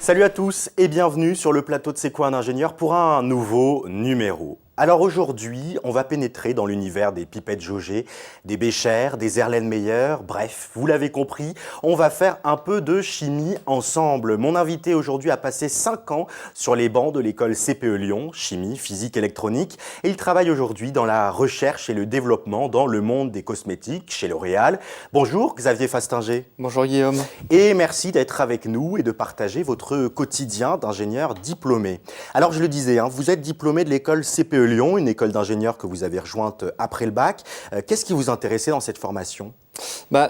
Salut à tous et bienvenue sur le plateau de C'est quoi un ingénieur pour un nouveau numéro. Alors aujourd'hui, on va pénétrer dans l'univers des pipettes jaugées, des Bécher, des Erlenmeyer, bref, vous l'avez compris, on va faire un peu de chimie ensemble. Mon invité aujourd'hui a passé 5 ans sur les bancs de l'école CPE Lyon, chimie, physique, électronique, et il travaille aujourd'hui dans la recherche et le développement dans le monde des cosmétiques chez L'Oréal. Bonjour Xavier Fastinger. Bonjour Guillaume. Et merci d'être avec nous et de partager votre quotidien d'ingénieur diplômé. Alors je le disais, vous êtes diplômé de l'école CPE Lyon, une école d'ingénieurs que vous avez rejointe après le bac. Qu'est-ce qui vous intéressait dans cette formation ?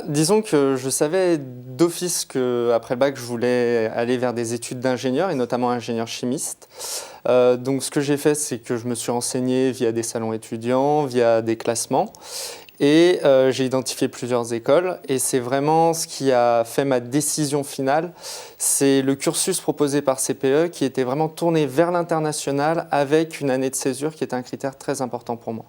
Disons que je savais d'office qu'après le bac, je voulais aller vers des études d'ingénieur et notamment ingénieur chimiste. Donc ce que j'ai fait, c'est que je me suis renseigné via des salons étudiants, via des classements. Et j'ai identifié plusieurs écoles et c'est vraiment ce qui a fait ma décision finale. C'est le cursus proposé par CPE qui était vraiment tourné vers l'international avec une année de césure qui était un critère très important pour moi.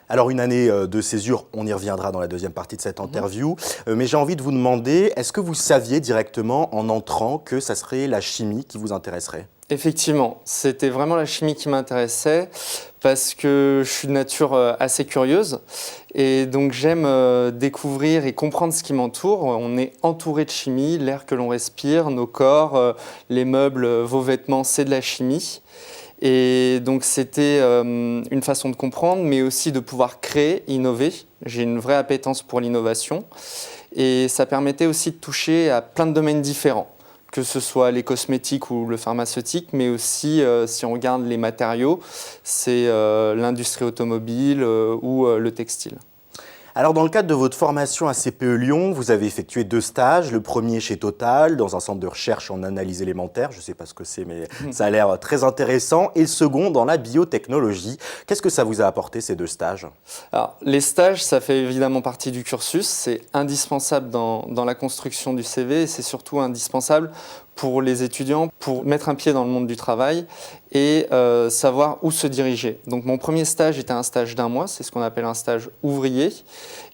Alors une année de césure, on y reviendra dans la deuxième partie de cette interview, mais j'ai envie de vous demander, est-ce que vous saviez directement en entrant que ça serait la chimie qui vous intéresserait ? Effectivement, c'était vraiment la chimie qui m'intéressait parce que je suis de nature assez curieuse et donc j'aime découvrir et comprendre ce qui m'entoure. On est entouré de chimie, l'air que l'on respire, nos corps, les meubles, vos vêtements, c'est de la chimie. Et donc c'était une façon de comprendre, mais aussi de pouvoir créer, innover. J'ai une vraie appétence pour l'innovation et ça permettait aussi de toucher à plein de domaines différents, que ce soit les cosmétiques ou le pharmaceutique, mais aussi, si on regarde les matériaux, c'est l'industrie automobile ou le textile. Alors dans le cadre de votre formation à CPE Lyon, vous avez effectué 2 stages, le premier chez Total, dans un centre de recherche en analyse élémentaire, je ne sais pas ce que c'est, mais ça a l'air très intéressant, et le second dans la biotechnologie. Qu'est-ce que ça vous a apporté ces 2 stages ? Alors, les stages, ça fait évidemment partie du cursus, c'est indispensable dans la construction du CV, et c'est surtout indispensable pour les étudiants, pour mettre un pied dans le monde du travail et savoir où se diriger. Donc mon premier stage était un stage d'1 mois, c'est ce qu'on appelle un stage ouvrier.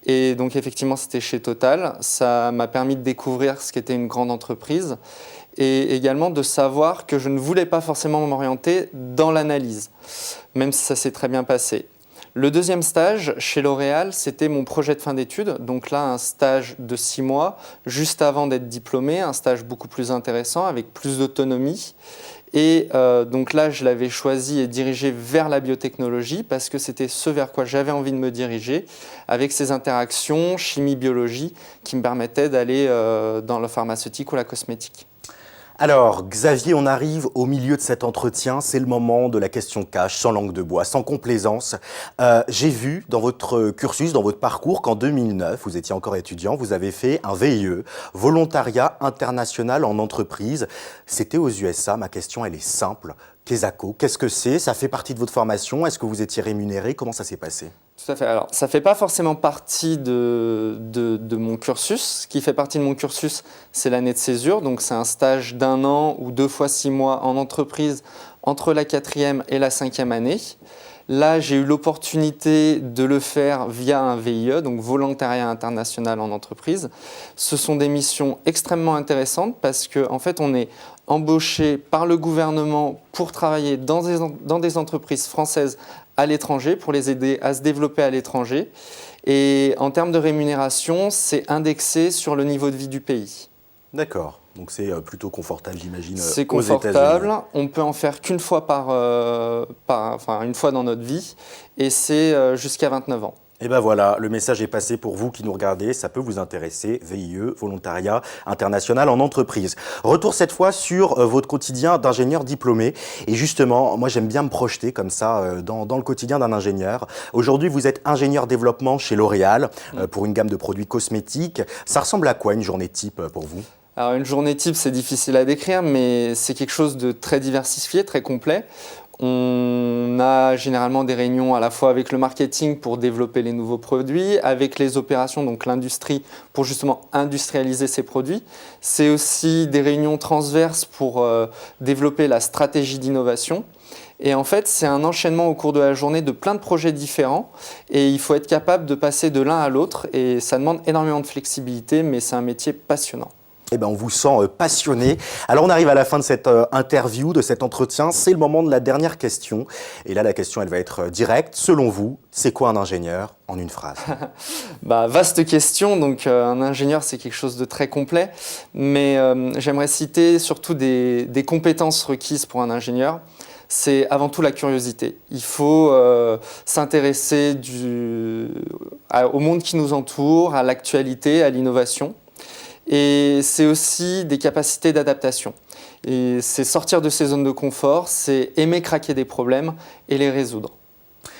Et donc effectivement, c'était chez Total. Ça m'a permis de découvrir ce qu'était une grande entreprise et également de savoir que je ne voulais pas forcément m'orienter dans l'analyse, même si ça s'est très bien passé. Le deuxième stage chez L'Oréal, c'était mon projet de fin d'études. Donc là, un stage de 6 mois, juste avant d'être diplômé, un stage beaucoup plus intéressant, avec plus d'autonomie. Et donc là, je l'avais choisi et dirigé vers la biotechnologie parce que c'était ce vers quoi j'avais envie de me diriger, avec ces interactions chimie-biologie qui me permettaient d'aller dans le pharmaceutique ou la cosmétique. Alors, Xavier, on arrive au milieu de cet entretien, c'est le moment de la question cash, sans langue de bois, sans complaisance. J'ai vu dans votre cursus, dans votre parcours, qu'en 2009, vous étiez encore étudiant, vous avez fait un VIE, Volontariat International en Entreprise. C'était aux USA, ma question elle est simple. Quesaco, qu'est-ce que c'est ? Ça fait partie de votre formation ? Est-ce que vous étiez rémunéré ? Comment ça s'est passé ? Tout à fait. Alors, ça ne fait pas forcément partie de mon cursus. Ce qui fait partie de mon cursus, c'est l'année de césure. Donc, c'est un stage d'1 an ou 2 fois 6 mois en entreprise entre la 4e et la 5e année. Là, j'ai eu l'opportunité de le faire via un VIE, donc Volontariat International en Entreprise. Ce sont des missions extrêmement intéressantes parce qu'en fait, on est embauché par le gouvernement pour travailler dans des entreprises françaises à l'étranger, pour les aider à se développer à l'étranger. Et en termes de rémunération, c'est indexé sur le niveau de vie du pays. D'accord, donc c'est plutôt confortable, j'imagine, c'est aux États-Unis. confortable, on peut en faire qu'une fois une fois dans notre vie, et c'est jusqu'à 29 ans. Et ben voilà, le message est passé pour vous qui nous regardez, ça peut vous intéresser, VIE, Volontariat International en Entreprise. Retour cette fois sur votre quotidien d'ingénieur diplômé. Et justement, moi j'aime bien me projeter comme ça dans le quotidien d'un ingénieur. Aujourd'hui, vous êtes ingénieur développement chez L'Oréal pour une gamme de produits cosmétiques. Ça ressemble à quoi une journée type pour vous ? Alors une journée type, c'est difficile à décrire, mais c'est quelque chose de très diversifié, très complet. On a généralement des réunions à la fois avec le marketing pour développer les nouveaux produits, avec les opérations, donc l'industrie, pour justement industrialiser ces produits. C'est aussi des réunions transverses pour développer la stratégie d'innovation. Et en fait, c'est un enchaînement au cours de la journée de plein de projets différents et il faut être capable de passer de l'un à l'autre et ça demande énormément de flexibilité, mais c'est un métier passionnant. Eh ben, on vous sent passionné. Alors, on arrive à la fin de cette interview, de cet entretien. C'est le moment de la dernière question. Et là, la question, elle va être directe. Selon vous, c'est quoi un ingénieur en une phrase? Vaste question. Donc, un ingénieur, c'est quelque chose de très complet. Mais j'aimerais citer surtout des compétences requises pour un ingénieur. C'est avant tout la curiosité. Il faut s'intéresser au monde qui nous entoure, à l'actualité, à l'innovation. Et c'est aussi des capacités d'adaptation. Et c'est sortir de ses zones de confort, c'est aimer craquer des problèmes et les résoudre.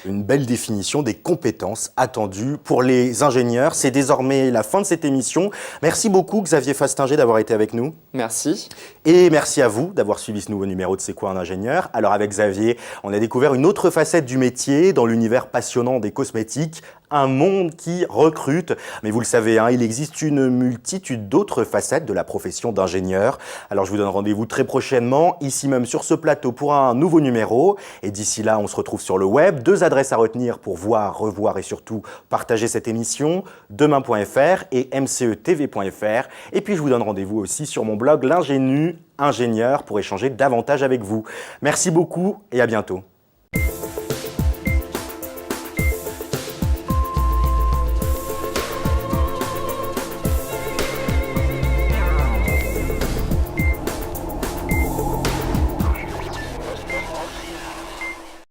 Une belle définition des compétences attendues pour les ingénieurs. C'est désormais la fin de cette émission. Merci beaucoup Xavier Fastinger d'avoir été avec nous. Merci. Et merci à vous d'avoir suivi ce nouveau numéro de C'est quoi un ingénieur? Alors avec Xavier, on a découvert une autre facette du métier dans l'univers passionnant des cosmétiques. Un monde qui recrute. Mais vous le savez, il existe une multitude d'autres facettes de la profession d'ingénieur. Alors je vous donne rendez-vous très prochainement, ici même sur ce plateau pour un nouveau numéro. Et d'ici là, on se retrouve sur le web. 2 adresses à retenir pour voir, revoir et surtout partager cette émission. Demain.fr et mcetv.fr. Et puis je vous donne rendez-vous aussi sur mon blog L'Ingénu Ingénieur pour échanger davantage avec vous. Merci beaucoup et à bientôt.